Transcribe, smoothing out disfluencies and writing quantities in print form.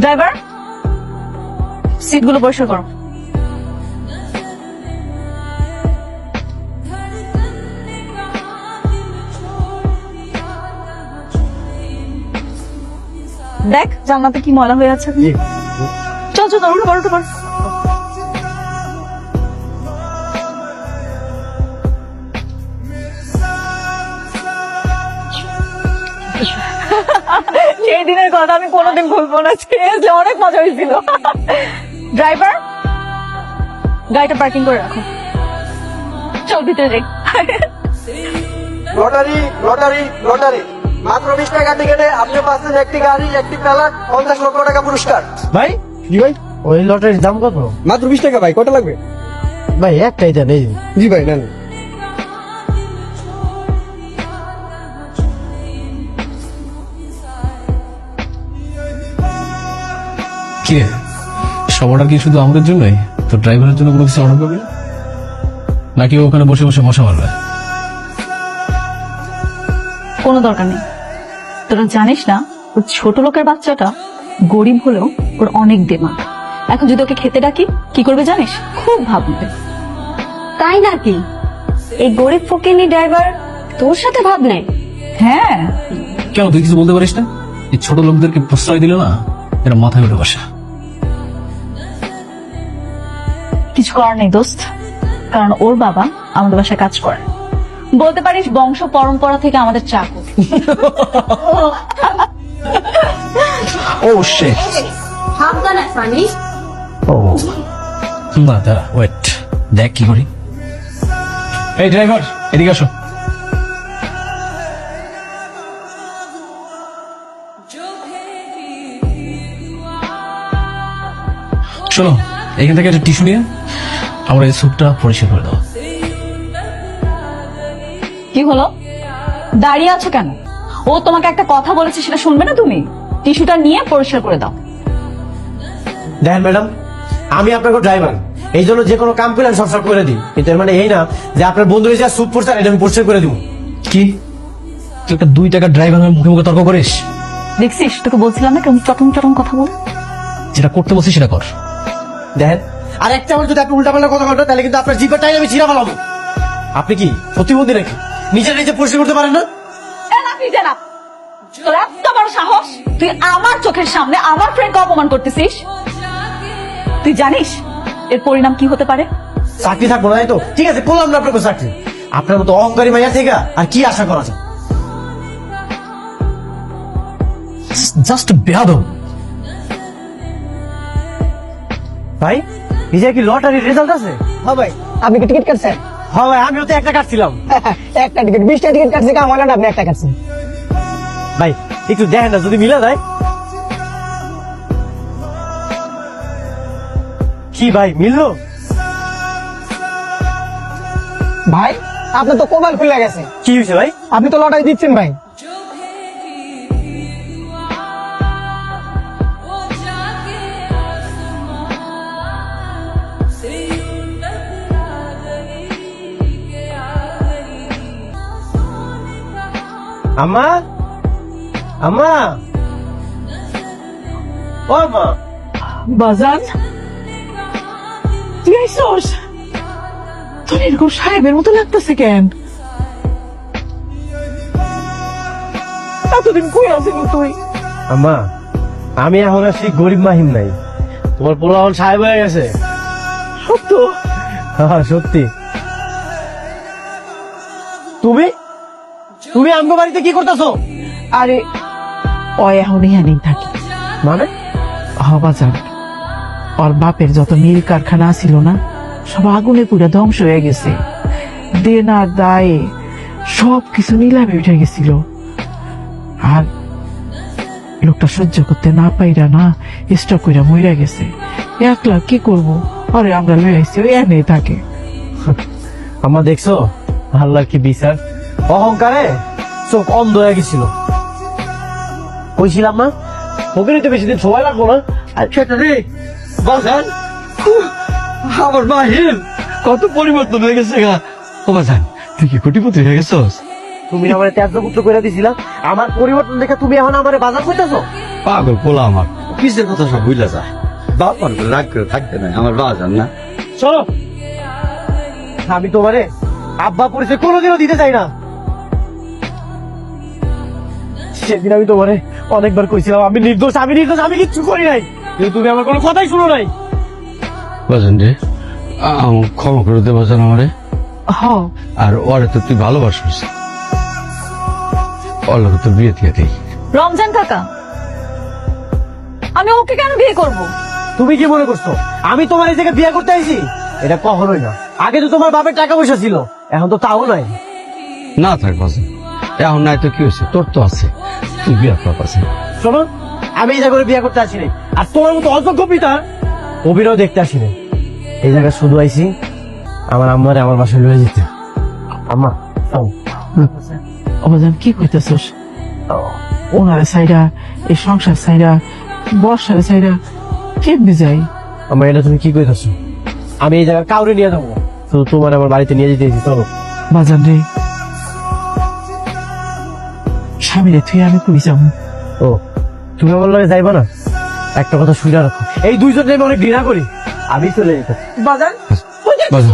Driver, সিটগুলো পরিষ্কার করো। দেখ জানলাতে কি ময়লা হয়ে আছে। চল চল উঠো পার উঠো পার। সেই দিনের কথা আমি কোনোদিন ভুলবো না, সিরিয়াসলি অনেক মজা হয়েছিল। ড্রাইভার, গাড়িটা পার্কিং করে রাখো, চল ভিতরে যাই। লটারি লটারি লটারি, মাত্র 20 টাকা টিকেটে আপনি পাচ্ছেন একটি গাড়ি, একটি প্যালাট, 50 লক্ষ টাকা পুরস্কার। ভাই জি ভাই, ওই লটারির দাম কত? মাত্র 20 টাকা ভাই, কত লাগবে? ভাই একটাই দেন। এই জি ভাই নেন। কি রে, সব অর্ডার কি শুধু আমাদের জন্যই? তো ড্রাইভারের জন্য কোনো কিছু অর্ডার করবি না? নাকি ও ওখানে বসে বসে মশা মারবে? কোনো দরকার নেই, তোরা জানিস না ওর ছোট লোকের বাচ্চাটা গরিব হলেও ওর অনেক দেমাগ। এখন যদি ওকে খেতে ডাকি কি করবে জানিস? খুব ভাববে। তাই নাকি? এই গরিব ফকিনি ড্রাইভার তোর সাথে ভাব নেই? হ্যাঁ, কেন তুই কিছু বলতে পারিস না? এই ছোট লোকদেরকে প্রশ্রয় দিল না, এরা মাথায় উঠে বসে। কিছু করার নেই দোস্ত, কারণ ওর বাবা আমাদের বাসায় কাজ করে। বলতে পারিস বংশ পরম্পরা থেকে আমাদের চাকর। ও শিট। সাবধানে ফানি। ও না, দাঁড়া, ওয়েট, দেখ কি করি। এই ড্রাইভার, এদিকে আসো। শোনো, এখান থেকে একটা টিস্যু নিয়ে আমরা এই স্যুপটা পরিষ্কার করে দাও। কি হলো, দাঁড়িয়ে আছো কেন? ও তোমাকে একটা কথা বলেছে, সেটা শুনবে না তুমি? টিস্যুটা নিয়ে পরিষ্কার করে দাও। দেখেন ম্যাডাম, আমি আপনাকে ড্রাইভার, এই জন্য যে কোনো কাম করলে আমি সব করে দিই, কিন্তু এর মানে এই না যে আপনার বন্ধু যা স্যুপ পড়ছে এটা আমি পরিষ্কার করে দিব। কি তুই একটা 2 টাকার ড্রাইভার হয়ে মুখে মুখে তর্ক করিস? দেখছিস, তোকে বলছিলাম না কেমন চটং চটং কথা বল। যেটা করতে বলছিস সেটা কর। দেখেন, আর একটা আমার যদি আপনি উল্টাপাল্টা কথা বলেন তাহলে কিন্তু আপনার জিপের টাইম আমি ছিঁড়া ফেলাবো। আপনি কি প্রতিবন্ধী নাকি? নিজে নিজে পরিষ্কার করতে পারেন না? তোর এত বড় সাহস, তুই আমার চোখের সামনে আমার ফ্রেন্ডকে অপমান করতেছিস? তুই জানিস এর পরিণাম কি হতে পারে? চাকরি থাকবো না, তাই তো? ঠিক আছে, করলাম না আপনাকে চাকরি। আপনার মতো অহংকারী মাইয়া থেকে আর কি আশা করা যায়? জাস্ট বেয়াদব। ভাই, নিজে কি লটারির রেজাল্ট আছে? হ্যাঁ ভাই, আপনি কি টিকিট কাটছেন? হ্যাঁ ভাই, আমিও তো একটা কাটছিলাম। একটা টিকিট, 20টা টিকিট কাটছে, কাম হলো না, আপনি একটা কাটছেন। ভাই একটু দেখেন না, যদি মিলা যায়। কি ভাই, মিললো? ভাই আপনার তো কপাল খুলে গেছে, কি হয়েছে ভাই? আপনি তো লটারি দিচ্ছেন ভাই। আম্মা, আম্মা, ও মা। বাজান, তুই আইসস? তোর এরকম সাহেবের মতো লাগতেছে কেন? এতদিন কই আছিলি তুই? আম্মা, আমি এখন আর সেই গরিব মাহিম নাই, তোমার পোলা এখন সাহেব হয়ে গেছে। সত্য? হ্যাঁ সত্যি। তুমি তুমি আমগো বাড়িতে কি করতেছো? আরে ও এখন ইহানেই থাকে। মানে? বাজান, ওর বাপের যত মিল কারখানা ছিল না, সব আগুনে পুরো ধ্বংস হয়ে গেছে। দেনা দায়ে সবকিছু নিলামে উঠে গেছিল। আর লোকটা সহ্য করতে না পাইরা না স্টক কইরা মইরা গেছে। একলা কি করবো, আরে আমরা লই আইছি, ওই এনেই থাকে। আম্মা দেখছো আল্লাহর কি বিচার, অহংকারে চোখ অন্ধ হয়ে গেছিল। কইছিলাম না ওকে নিতে বেশি দিন সময় লাগবো না। আচ্ছা রে বাজান, আমার মাহিম কত পরিবর্তন হয়ে গেছে গা। ও বাজান, তুই কি কোটিপতি হয়ে গেছস? তুমি আমার ত্যাজ্য পুত্র করে দিছিলা, আমার পরিবর্তন দেখে তুমি এখন আমার বাজার করতেছো? পাগল পোলা আমার। পিসের কথা সব ভুলে যায় বাবার উপরে রাগ করে থাকতে নাই আমার বাজার না। চলো, আমি তোমারে আব্বা পরিচয় কোনোদিনও দিতে চাই না। সেদিন আমি তোমারে অনেকবার কইছিলাম আমি নির্দোষ, আমি নির্দোষ, আমি কিচ্ছু করি নাই, কিন্তু তুমি আমার কোনো কথাই শুনো নাই। বাজান রে ক্ষমা করে দে বাজান আমারে। হ আর ওরে তো তুই ভালোবাসিস, ওর লগে তো বিয়ে দিয়ে দিই। রমজান কাকা, আমি ওকে কেন বিয়ে করব? তুমি কি মনে করছো আমি তোমার এই জায়গায় বিয়ে করতে আইছি? এটা কখনোই না। আগে তো তোমার বাপের টাকা পয়সা ছিল, এখন তো তাও নাই। না থাক বাজান, এখন নাই তো কি হয়েছে, তোর তো আছে, তুই বিয়ে কর বাজান। শোনো, আমি এই জায়গায় বিয়ে করতে আসিনি, আর তোমার মতো অযোগ্য পিতা অভিনয় দেখতে আসিনি। এই জায়গায় শুধু আইছি আমার আম্মারে আমার বাসায় লয়ে যেতে। আম্মা অবাজান কি কইতেছস? ওনারে সাইডা, এই সংসার সাইডা, বর্ষারে সাইডা কেমনি যাই? আমার এটা তুমি কি কইতেছো? আমি এই জায়গায় কাউরে নিয়ে যাবো, শুধু তোমার আমার বাড়িতে নিয়ে যেতেছি। চলো। বাজান রে, স্বামীরে তুই আমি কই যাবো? ও, তুমি আমার লগে যাইবা না? একটা কথা শুনে রাখো, এই দুইজনে আমি অনেক ঘৃণা করি। আমি চলে যেতে। বাজান বাজান